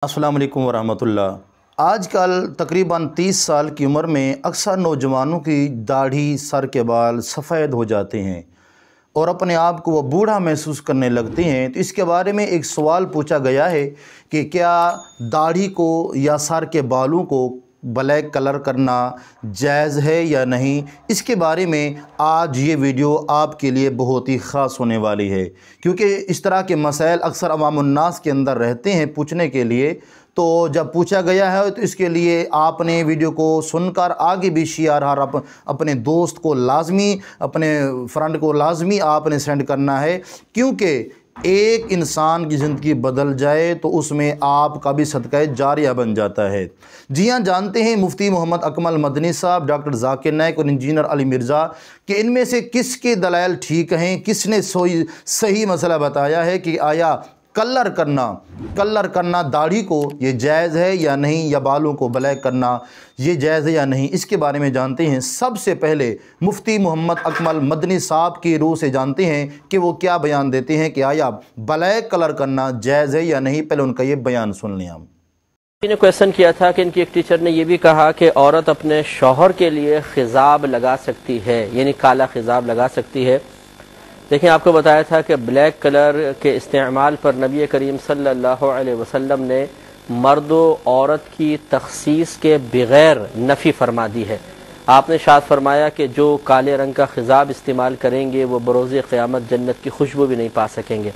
अस्सलाम वालेकुम वरहमतुल्लाह। आजकल तकरीबन 30 साल की उम्र में अक्सर नौजवानों की दाढ़ी, सर के बाल सफ़ेद हो जाते हैं और अपने आप को वो बूढ़ा महसूस करने लगते हैं। तो इसके बारे में एक सवाल पूछा गया है कि क्या दाढ़ी को या सर के बालों को ब्लैक कलर करना जायज़ है या नहीं। इसके बारे में आज ये वीडियो आपके लिए बहुत ही ख़ास होने वाली है, क्योंकि इस तरह के मसाइल अक्सर अवामुन्नास के अंदर रहते हैं पूछने के लिए। तो जब पूछा गया है तो इसके लिए आपने वीडियो को सुनकर आगे भी शेयर और अपने दोस्त को लाजमी, अपने फ्रेंड को लाजमी आपने सेंड करना है, क्योंकि एक इंसान की ज़िंदगी बदल जाए तो उसमें आपका भी सदका जारिया बन जाता है। जी हाँ, जानते हैं मुफ्ती मोहम्मद अकमल मदनी साहब, डॉक्टर जाकिर नाइक और इंजीनियर अली मिर्ज़ा कि इनमें से किसके दलाइल ठीक हैं, किसने सही मसला बताया है कि आया कलर करना दाढ़ी को ये जायज़ है या नहीं, या बालों को ब्लैक करना ये जायज़ है या नहीं। इसके बारे में जानते हैं। सबसे पहले मुफ्ती मोहम्मद अकमल मदनी साहब की रूह से जानते हैं कि वो क्या बयान देते हैं कि आया ब्लैक कलर करना जायज़ है या नहीं। पहले उनका ये बयान सुन लें हम। ने क्वेश्चन किया था कि इनकी एक टीचर ने यह भी कहा कि औरत अपने शौहर के लिए खिजाब लगा सकती है, यानी काला खिजाब लगा सकती है। देखिए, आपको बताया था कि ब्लैक कलर के इस्तेमाल पर नबी करीम सल्लल्लाहु अलैहि वसल्लम ने मर्द व औरत की तखसीस के बग़ैर नफ़ी फरमा दी है। आपने शाद फरमाया कि जो काले रंग का खिजाब इस्तेमाल करेंगे वो बरोज़े क़यामत जन्नत की खुशबू भी नहीं पा सकेंगे।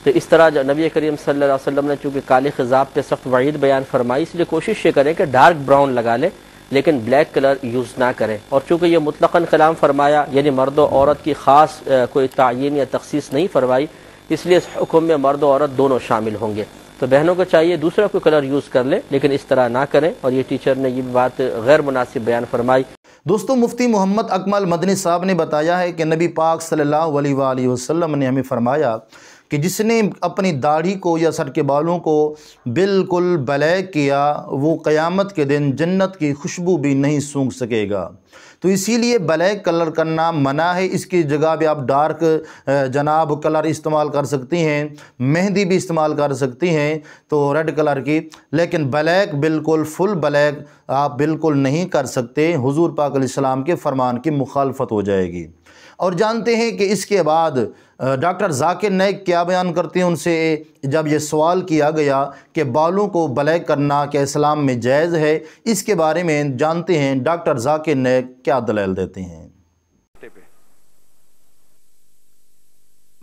तो इस तरह नबी करीम सल्लल्लाहु अलैहि वसल्लम ने चूँकि काले खिजाब पे सख्त वईद बयान फरमाई, इसलिए कोशिश ये करें कि डार्क ब्राउन लगा लें, लेकिन ब्लैक कलर यूज़ ना करें। और चूँकि ये मुतलक़न कलाम फरमाया, यानी मर्द और औरत की ख़ास कोई तायीन या तख़सीस नहीं फरमाई, इसलिए इस हुक्म में मर्द और औरत दोनों शामिल होंगे। तो बहनों को चाहिए दूसरा कोई कलर यूज़ कर ले, लेकिन इस तरह ना करें। और ये टीचर ने ये बात गैर मुनासिब बयान फरमाई। दोस्तों, मुफ्ती मोहम्मद अकमल मदनी साहब ने बताया है कि नबी पाक सल्लल्लाहु अलैहि वसल्लम ने हमें फरमाया कि जिसने अपनी दाढ़ी को या सर के बालों को बिल्कुल ब्लैक किया वो क़यामत के दिन जन्नत की खुशबू भी नहीं सूंघ सकेगा। तो इसीलिए ब्लैक कलर करना मना है। इसकी जगह भी आप डार्क जनाब कलर इस्तेमाल कर सकती हैं, मेहंदी भी इस्तेमाल कर सकती हैं, तो रेड कलर की। लेकिन ब्लैक, बिल्कुल फुल ब्लैक आप बिल्कुल नहीं कर सकते। हुजूर पाक अलैहिस्सलाम के फरमान की मुखालफत हो जाएगी। और जानते हैं कि इसके बाद डॉक्टर जाकिर नाइक क्या बयान करते हैं। उनसे जब ये सवाल किया गया कि बालों को ब्लैक करना क्या इस्लाम में जायज़ है, इसके बारे में जानते हैं डॉक्टर जाकिर नाइक क्या दलील देते हैं।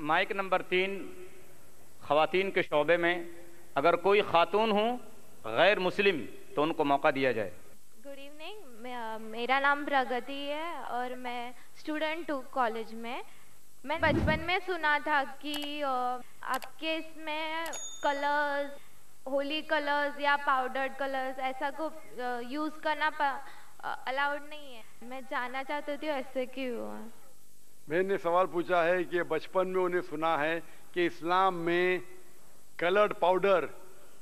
माइक नंबर 3, ख़वातीन के शोबे में अगर कोई खातून हो गैर मुस्लिम तो उनको मौका दिया जाए। गुड इवनिंग, मेरा नाम प्रगति है और मैं स्टूडेंट हूँ कॉलेज में। मैं बचपन में सुना था कि आपके इसमें कलर्स, होली कलर्स या पाउडर्ड कलर्स ऐसा को यूज़ करना अलाउड नहीं है। मैं जानना चाहती थी ऐसे क्यों है। मैंने सवाल पूछा है कि बचपन में उन्हें सुना है कि इस्लाम में coloured powder,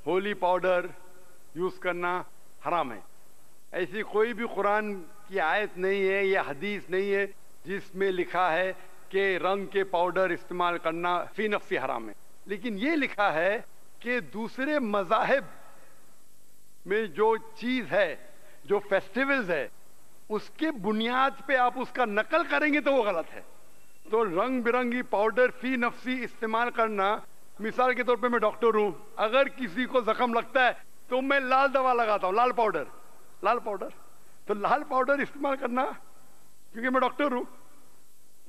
Holi powder use करना हराम है। ऐसी कोई भी कुरान की आयत नहीं है या हदीस नहीं है जिसमें लिखा है कि रंग के पाउडर इस्तेमाल करना फी नफ्सी हराम है। लेकिन ये लिखा है कि दूसरे मज़ाहिब में जो चीज़ है, जो फेस्टिवल्स है, उसके बुनियाद पे आप उसका नकल करेंगे तो वो गलत है। तो रंग बिरंगी पाउडर फी नफ्सी इस्तेमाल करना, मिसाल के तौर पे मैं डॉक्टर हूँ, अगर किसी को जख्म लगता है तो मैं लाल दवा लगाता हूँ, लाल पाउडर। तो लाल पाउडर इस्तेमाल करना, क्योंकि मैं डॉक्टर हूं,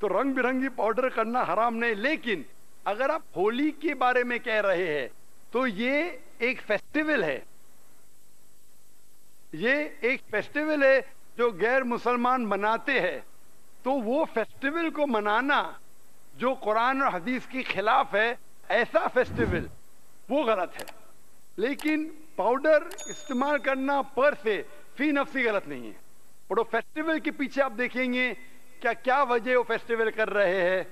तो रंग बिरंगी पाउडर करना हराम नहीं। लेकिन अगर आप होली के बारे में कह रहे हैं तो ये एक फेस्टिवल है, जो गैर मुसलमान मनाते हैं। तो वो फेस्टिवल को मनाना जो कुरान और हदीस के खिलाफ है, ऐसा फेस्टिवल वो गलत है। लेकिन पाउडर इस्तेमाल करना पर से फी नफ्सी गलत नहीं है। और फेस्टिवल के पीछे आप देखेंगे क्या वजह वो फेस्टिवल कर रहे हैं।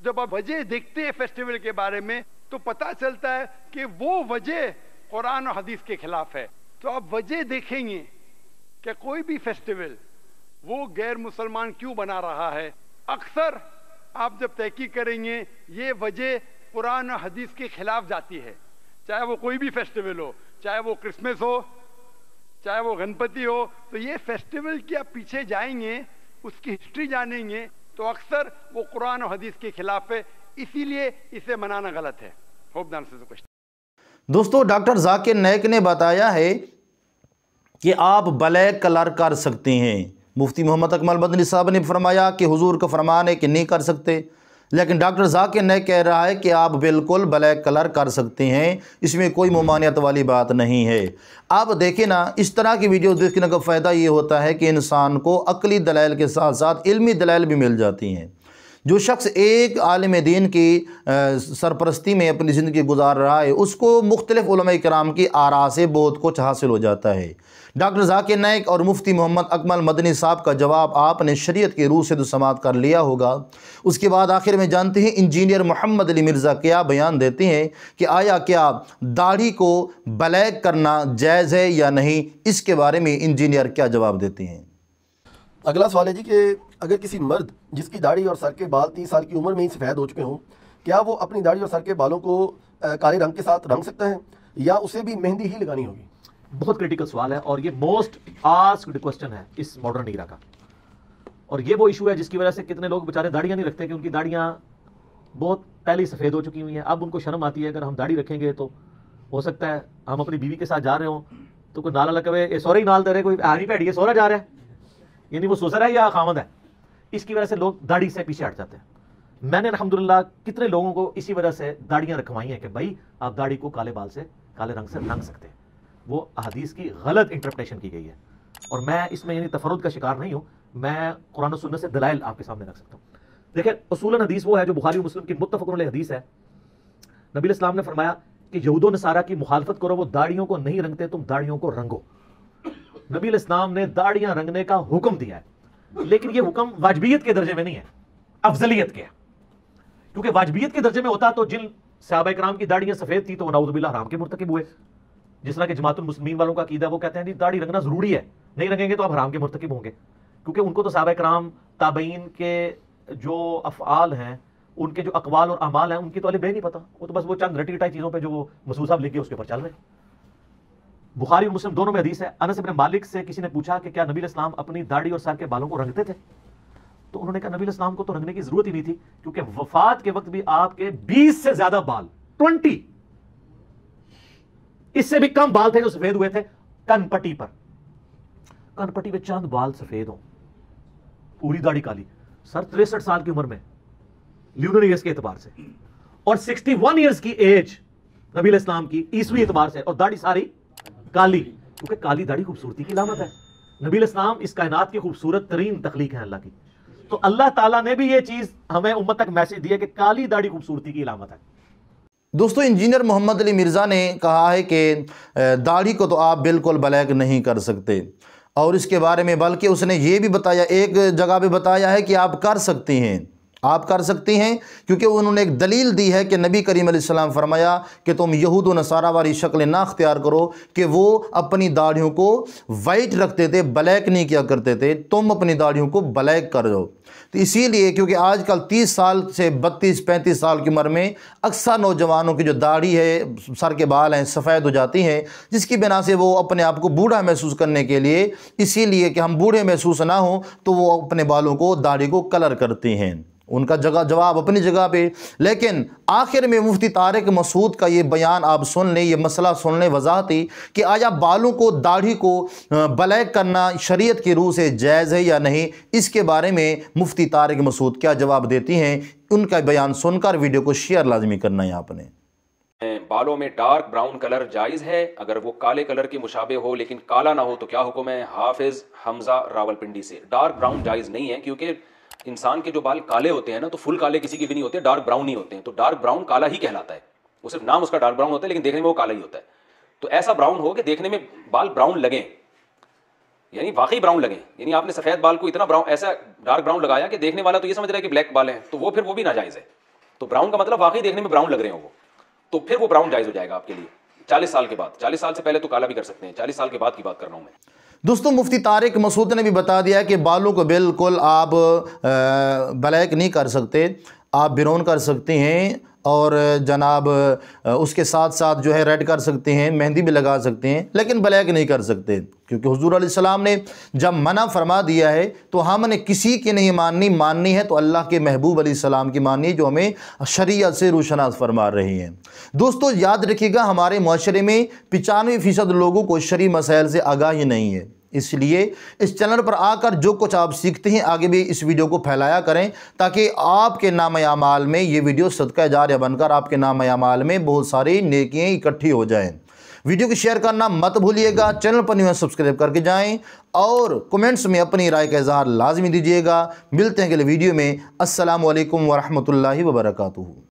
जब आप वजह देखते हैं फेस्टिवल के बारे में तो पता चलता है कि वो वजह कुरान और हदीस के खिलाफ है। तो आप वजह देखेंगे कि कोई भी फेस्टिवल वो गैर मुसलमान क्यों बना रहा है। अक्सर आप जब तहकीक करेंगे ये वजह कुरान और हदीस के खिलाफ जाती है। चाहे वो कोई भी फेस्टिवल हो, चाहे वो क्रिसमस हो, चाहे वो गणपति हो, तो ये फेस्टिवल की आप पीछे जाएंगे, उसकी हिस्ट्री जानेंगे, तो अक्सर वो कुरान और हदीस के खिलाफ है, इसीलिए इसे मनाना गलत है। Hope the answer the question. दोस्तों, डॉक्टर जाकिर नाइक ने बताया है कि आप ब्लैक कलर कर सकते हैं। मुफ्ती मोहम्मद अकमल मदनी साहब ने फरमाया कि हुजूर का फरमान है कि नहीं कर सकते, लेकिन डॉक्टर जाकिर नाइक कह रहा है कि आप बिल्कुल ब्लैक कलर कर सकते हैं, इसमें कोई मुमानियत वाली बात नहीं है। आप देखें ना, इस तरह की वीडियो देखने का फ़ायदा ये होता है कि इंसान को अक़ली दलाइल के साथ साथ इल्मी दलाइल भी मिल जाती हैं। जो शख्स एक आलिम दीन की सरपरस्ती में अपनी ज़िंदगी गुजार रहा है, उसको मुख्तलिफ़ उलमा किराम की आरा से बहुत कुछ हासिल हो जाता है। डॉक्टर जाकिर नाइक और मुफ्ती मोहम्मद अकमल मदनी साहब का जवाब आपने शरीयत की रूह से तो समात कर लिया होगा। उसके बाद आखिर में जानते हैं इंजीनियर मोहम्मद अली मिर्ज़ा क्या बयान देते हैं कि आया क्या दाढ़ी को ब्लैक करना जायज़ है या नहीं, इसके बारे में इंजीनियर क्या जवाब देते हैं। अगला सवाल है जी कि अगर किसी मर्द जिसकी दाढ़ी और सर के बाल 30 साल की उम्र में ही सफ़ेद हो चुके हों, क्या वो अपनी दाढ़ी और सर के बालों को काले रंग के साथ रंग सकता है या उसे भी मेहंदी ही लगानी होगी? बहुत क्रिटिकल सवाल है और ये मोस्ट आस्क्ड क्वेश्चन है इस मॉडर्न ईरा का। और ये वो इशू है जिसकी वजह से कितने लोग बेचारे दाढ़ियाँ नहीं रखते, कि उनकी दाढ़ियाँ बहुत पहले ही सफ़ेद हो चुकी हुई हैं। अब उनको शर्म आती है, अगर हम दाढ़ी रखेंगे तो हो सकता है हम अपनी बीवी के साथ जा रहे हों तो कोई नाला लगे ये सोहरा ही नाल दे रहे, कोई हारी भैड़ी है सोहरा जा रहा है, यानी वो ससुर है या खामद है। इसकी वजह से लोग दाढ़ी से पीछे हट जाते हैं। मैंने अल्हम्दुलिल्लाह कितने लोगों को इसी वजह से दाढ़ियाँ रखवाई हैं कि भाई आप दाढ़ी को काले बाल से, काले रंग से रंग सकते हैं। वो हदीस की गलत इंटरप्रिटेशन की गई है और मैं इसमें यानी तफरुद का शिकार नहीं हूँ, मैं कुरान और सुन्नत से दलाइल आपके सामने रख सकता हूँ। देखिए, उसूलन हदीस वो है जो बुखारी और मुस्लिम की मुत्तफ़क़ुन अलैह हदीस है। नबी इस्लाम ने फरमाया कि यहूद नसारा की मुखालफत करो, वो दाढ़ियों को नहीं रंगते, तुम दाढ़ियों को रंगो। नबी इस्लाम ने दाढ़ियां रंगने का हुक्म दिया है, लेकिन यह हुक्म वाजबियत के दर्जे में नहीं है, अफजलियत के है। क्योंकि वाजबियत के दर्जे में होता तो जिन सहाबा किराम की दाढ़ियां सफेद थी तो नऊज़ुबिल्लाह हराम के मुर्तकिब हुए। जिस तरह के जमातुल मुस्लिमीन वालों का अकीदा, वो कहते हैं नहीं दाढ़ी रंगना जरूरी है, नहीं रंगेंगे तो आप हराम के मुर्तकिब होंगे। क्योंकि उनको तो सहाबा किराम ताबईन के जो अफ़आल हैं, उनके जो अकवाल और अमाल हैं, उनकी तो अली बे नहीं पता, वो तो बस वो चंद रटी रटाई चीज़ों पे जो वो मसूद साहब लिख के उसके ऊपर चल रहे। बुखारी और मुस्लिम दोनों में हदीस है। अनस इब्न मालिक से किसी ने पूछा कि क्या नबी इस्लाम अपनी दाढ़ी और सर के बालों को रंगते थे, तो उन्होंने कहा नबी इस्लाम को तो रंगने की जरूरत ही नहीं थी, क्योंकि वफात के वक्त भी आपके 20 से ज्यादा बाल, 20 इससे भी कम बाल थे जो सफेद हुए थे कनपट्टी पर। कनपट्टी पे चंद बाल सफेद हो, पूरी दाढ़ी काली। सर 63 साल की उम्र में ल्यूनर ईयर्स के एतबार से, और 61 ईयर्स की एज नबी इस्लाम की ईसवी एतबार से, और दाढ़ी सारी काली, क्योंकि काली दाढ़ी खूबसूरती की अलामत है। नबी इस्लाम इस कायनात की खूबसूरत तरीन तख्लीक है अल्लाह की। तो अल्लाह ताला ने भी ये चीज हमें उम्मत तक मैसेज दिया कि काली दाढ़ी खूबसूरती की अलामत है। दोस्तों, इंजीनियर मोहम्मद अली मिर्ज़ा ने कहा है कि दाढ़ी को तो आप बिल्कुल ब्लैक नहीं कर सकते, और इसके बारे में बल्कि उसने ये भी बताया, एक जगह पे बताया है कि आप कर सकते हैं, आप कर सकती हैं, क्योंकि उन्होंने एक दलील दी है कि नबी करीम अलैहिस्सलाम फरमाया कि तुम यहूद व नसारा वाली शक्ल ना अख्तियार करो कि वो अपनी दाढ़ियों को वाइट रखते थे, ब्लैक नहीं किया करते थे, तुम अपनी दाढ़ियों को ब्लैक कर दो। तो इसीलिए क्योंकि आजकल 30 साल से 32-35 साल की उम्र में अक्सर नौजवानों की जो दाढ़ी है, सर के बाल हैं, सफ़ेद हो जाती हैं, जिसकी बिना से वो अपने आप को बूढ़ा महसूस करने के लिए, इसीलिए कि हम बूढ़े महसूस ना हों, तो वो अपने बालों को, दाढ़ी को कलर करते हैं। उनका जवाब अपनी जगह पे, लेकिन आखिर में मुफ्ती तारिक मसूद का ये बयान आप सुन लें, ये मसला सुन लें वजाहती कि आया बालों को, दाढ़ी को ब्लैक करना शरीयत की रूह से जायज़ है या नहीं, इसके बारे में मुफ्ती तारिक मसूद क्या जवाब देती हैं। उनका बयान सुनकर वीडियो को शेयर लाजमी करना है आपने। बालों में डार्क ब्राउन कलर जायज़ है अगर वो काले कलर की मुशाबे हो, लेकिन काला ना हो तो क्या हुक्म है? हाफिज़ हमजा रावलपिंडी से। डार्क ब्राउन जायज़ नहीं है, क्योंकि इंसान के जो बाल काले होते हैं ना, तो फुल काले किसी के भी नहीं होते, डार्क ब्राउन ही होते हैं। तो डार्क ब्राउन काला ही कहलाता है, वो सिर्फ नाम उसका डार्क ब्राउन होता है, लेकिन देखने में वो काला ही होता है। तो ऐसा ब्राउन हो कि देखने में बाल ब्राउन लगें, यानी वाकई ब्राउन लगें। यानी आपने सफ़ेद बाल को इतना ब्राउन, ऐसा डार्क ब्राउन लगाया कि देखने वाला तो ये समझ रहा है कि ब्लैक बाल हैं, तो वो फिर वो भी नाजायज़ है। तो ब्राउन का मतलब वाकई देखने में ब्राउन लग रहे हो वो, तो फिर वो ब्राउन जायज़ हो जाएगा आपके लिए 40 साल के बाद। 40 साल से पहले तो काला भी कर सकते हैं, 40 साल के बाद की बात कर रहा हूँ मैं। दोस्तों, मुफ्ती तारिक मसूद ने भी बता दिया कि बालों को बिल्कुल आप ब्लैक नहीं कर सकते। आप ब्राउन कर सकते हैं और जनाब उसके साथ साथ जो है रेड कर सकते हैं, मेहंदी भी लगा सकते हैं, लेकिन ब्लैक नहीं कर सकते, क्योंकि हुजूर अलैहिस्सलाम ने जब मना फरमा दिया है तो हमने किसी की नहीं माननी है तो अल्लाह के महबूब अलैहिस्सलाम की माननी है, जो हमें शरीयत से रोशनास फरमा रही हैं। दोस्तों याद रखिएगा, हमारे माशरे में 95% लोगों को शरई मसाइल से आगाही नहीं है, इसलिए इस चैनल पर आकर जो कुछ आप सीखते हैं आगे भी इस वीडियो को फैलाया करें, ताकि आपके नाम अमाल में ये वीडियो सदका जारिया बनकर आपके नाम अमाल में बहुत सारी नेकियां इकट्ठी हो जाएं। वीडियो को शेयर करना मत भूलिएगा, चैनल पर न्यू सब्सक्राइब करके जाएं और कमेंट्स में अपनी राय का इजहार लाजमी दीजिएगा। मिलते हैं अगले वीडियो में। अस्सलामु अलैकुम वरहमतुल्लाहि वबरकातुहू।